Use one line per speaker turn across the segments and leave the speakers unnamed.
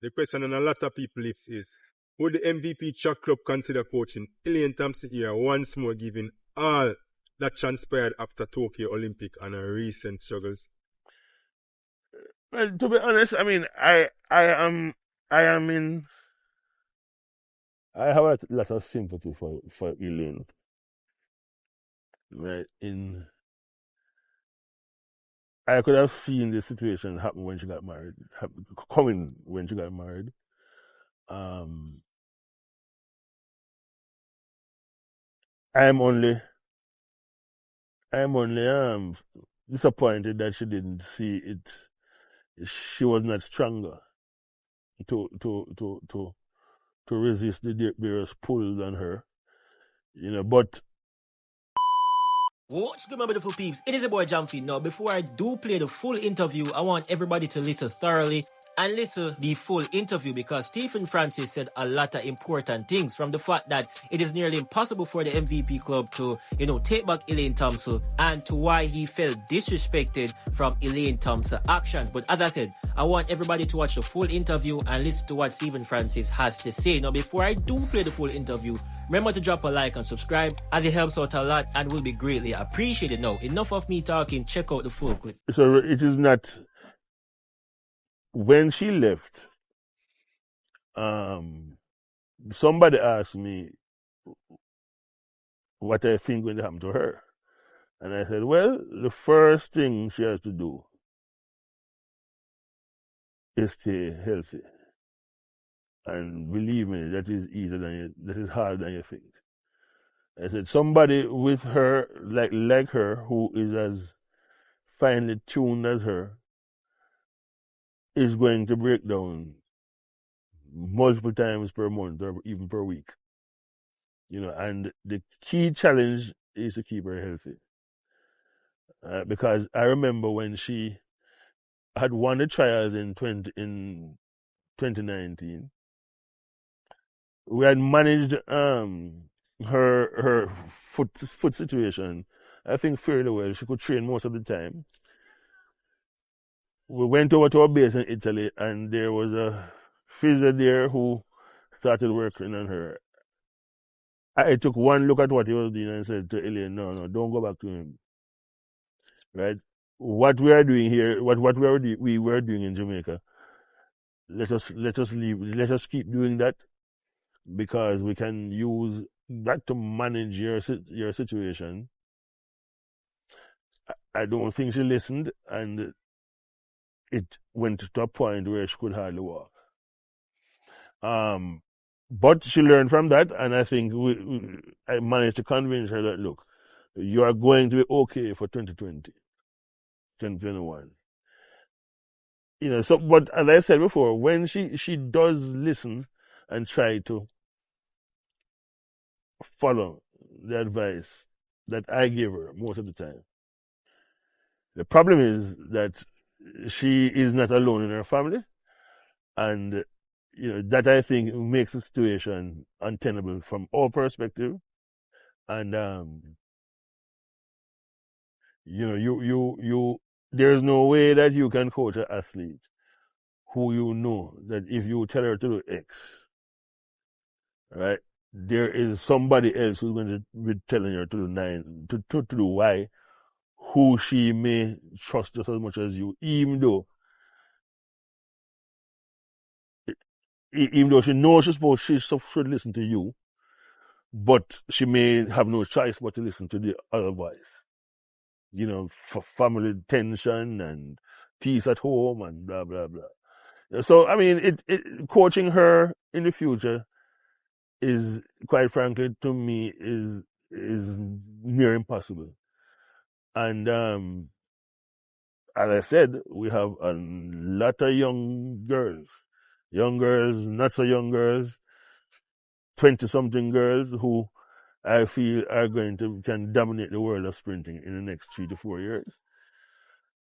The question on a lot of people's lips is, would the MVP track club consider coaching Elaine Thompson here once more, given all that transpired after Tokyo Olympic and her recent struggles?
Well, to be honest, I mean, I have a lot of sympathy for Elaine. Right? I could have seen the situation happen when she got married, coming when she got married. I'm only disappointed that she didn't see it. She was not stronger to resist the various pulls on her, But
What's good, my beautiful peeps? It is a boy Jumpy. Now, before I do play the full interview, I want everybody to listen thoroughly and listen the full interview, because Stephen Francis said a lot of important things, from the fact that it is nearly impossible for the MVP club to, take back Elaine Thompson, and to why he felt disrespected from Elaine Thompson's actions. But as I said, I want everybody to watch the full interview and listen to what Stephen Francis has to say. Now, before I do play the full interview, remember to drop a like and subscribe, as it helps out a lot and will be greatly appreciated. Now, enough of me talking, check out the full clip.
So it is not. When she left, somebody asked me what I think going to happen to her. And I said, well, the first thing she has to do is stay healthy. And believe me, that is that is harder than you think. I said, somebody with her, like her, who is as finely tuned as her, is going to break down multiple times per month or even per week. And the key challenge is to keep her healthy. Because I remember when she had won the trials in 2019, we had managed her foot situation, I think, fairly well. She could train most of the time. We went over to our base in Italy, and there was a physio there who started working on her. I took one look at what he was doing and said to Elaine, no, don't go back to him. Right? What we are doing here, what we were doing in Jamaica, let us leave. Let us keep doing that, because we can use that to manage your situation. I don't think she listened, and it went to a point where she could hardly walk. But she learned from that, and I think I managed to convince her that, look, you are going to be okay for 2020, 2021. So, but as I said before, when she does listen and try to follow the advice that I give her most of the time, the problem is that she is not alone in her family, and that, I think, makes the situation untenable from all perspective. And there's no way that you can coach an athlete who that if you tell her to do X, right, there is somebody else who's going to be telling her to do to do Y, who she may trust just as much as you, even though she knows she should listen to you, but she may have no choice but to listen to the other voice. For family tension and peace at home and blah, blah, blah. So, I mean, coaching her in the future is, quite frankly, to me, is near impossible. And as I said, we have a lot of young girls, not so young girls, 20-something girls who I feel are can dominate the world of sprinting in the next 3 to 4 years.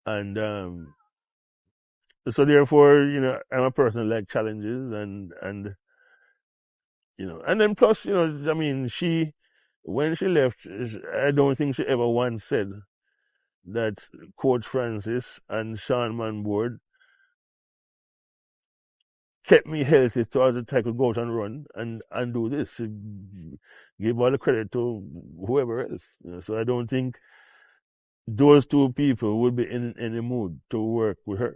And so therefore, I'm a person who likes challenges, and then plus, I mean, when she left, I don't think she ever once said that Coach Francis and Sean Manboard kept me healthy so as I could go out and run and do this. Give all the credit to whoever else. So I don't think those two people would be in any mood to work with her.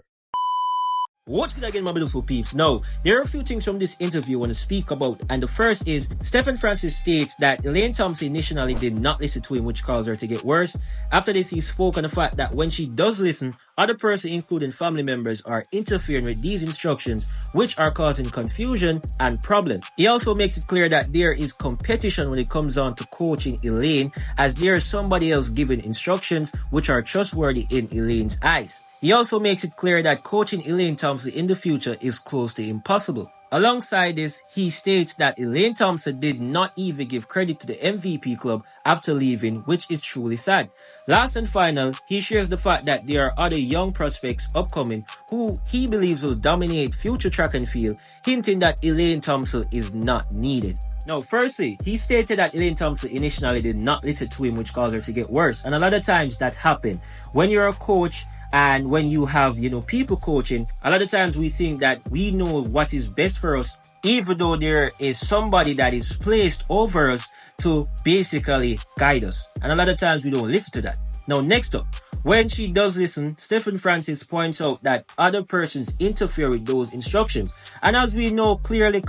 What's good again, my beautiful peeps? Now, there are a few things from this interview I want to speak about, and the first is Stephen Francis states that Elaine Thompson initially did not listen to him, which caused her to get worse. After this, he spoke on the fact that when she does listen, other persons, including family members, are interfering with these instructions, which are causing confusion and problems. He also makes it clear that there is competition when it comes on to coaching Elaine, as there is somebody else giving instructions which are trustworthy in Elaine's eyes. He also makes it clear that coaching Elaine Thompson in the future is close to impossible. Alongside this, he states that Elaine Thompson did not even give credit to the MVP club after leaving, which is truly sad. Last and final, he shares the fact that there are other young prospects upcoming who he believes will dominate future track and field, hinting that Elaine Thompson is not needed. Now, firstly, he stated that Elaine Thompson initially did not listen to him, which caused her to get worse. And a lot of times that happens. When you're a coach, and when you have, people coaching, a lot of times we think that we know what is best for us, even though there is somebody that is placed over us to basically guide us. And a lot of times we don't listen to that. Now, next up, when she does listen, Stephen Francis points out that other persons interfere with those instructions. And as we know clearly,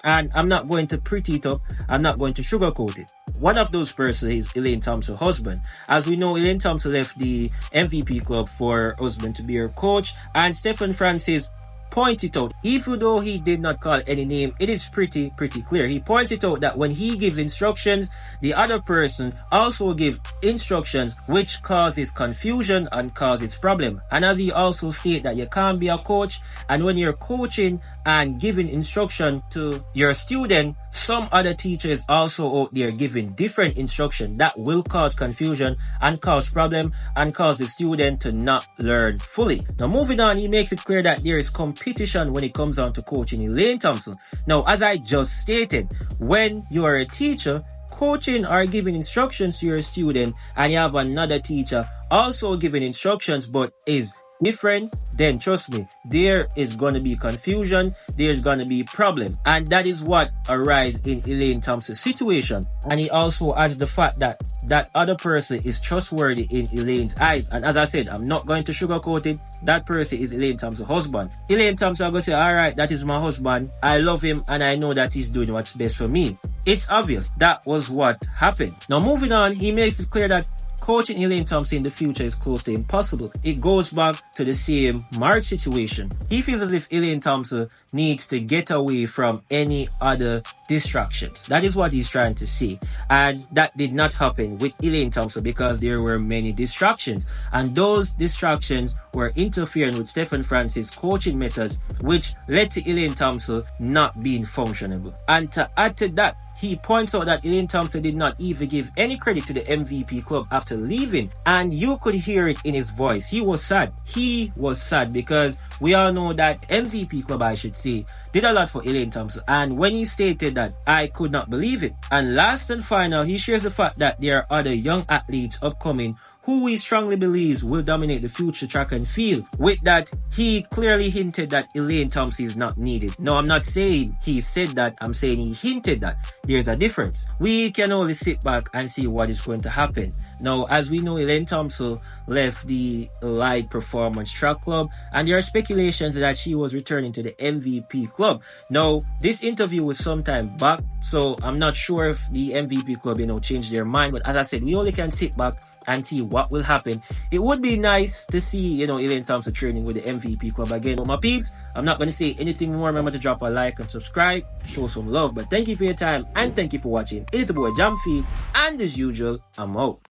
and I'm not going to pretty it up, I'm not going to sugarcoat it. One of those persons is Elaine Thompson's husband. As we know, Elaine Thompson left the MVP club for her husband to be her coach, and Stephen Francis points it out. Even though he did not call any name, it is pretty clear. He points it out that when he gives instructions, the other person also gives instructions, which causes confusion and causes problem. And as he also states that you can't be a coach, and when you're coaching and giving instruction to your student, some other teachers also out there giving different instruction that will cause confusion and cause problem and cause the student to not learn fully. Now, moving on, he makes it clear that there is competition when it comes on to coaching Elaine Thompson. Now, as I just stated, when you are a teacher, coaching or giving instructions to your student, and you have another teacher also giving instructions but is different, then trust me, there is going to be confusion, there's going to be problem. And that is what arises in Elaine Thompson's situation. And he also adds the fact that that other person is trustworthy in Elaine's eyes. And as I said, I'm not going to sugarcoat it. That person is Elaine Thompson's husband. Elaine Thompson are going to say, all right, that is my husband. I love him and I know that he's doing what's best for me. It's obvious that was what happened. Now, moving on, he makes it clear that coaching Elaine Thompson in the future is close to impossible. It goes back to the same marriage situation. He feels as if Elaine Thompson needs to get away from any other distractions. That is what he's trying to say. And that did not happen with Elaine Thompson because there were many distractions. And those distractions were interfering with Stephen Francis' coaching methods, which led to Elaine Thompson not being functionable. And to add to that, he points out that Elaine Thompson did not even give any credit to the MVP club after leaving. And you could hear it in his voice. He was sad. He was sad because we all know that MVP club, I should say, did a lot for Elaine Thompson. And when he stated that, I could not believe it. And last and final, he shares the fact that there are other young athletes upcoming who he strongly believes will dominate the future track and field. With that, he clearly hinted that Elaine Thompson is not needed. No, I'm not saying he said that. I'm saying he hinted that. There's a difference. We can only sit back and see what is going to happen. Now, as we know, Elaine Thompson left the Light Performance Track Club, and there are speculations that she was returning to the MVP club. Now, this interview was some time back, so I'm not sure if the MVP club, changed their mind. But as I said, we only can sit back and see what will happen. It would be nice to see, Elaine Thompson training with the MVP club again. But my peeps, I'm not going to say anything more. Remember to drop a like and subscribe, show some love. But thank you for your time and thank you for watching. It's your boy Jamfi, and as usual, I'm out.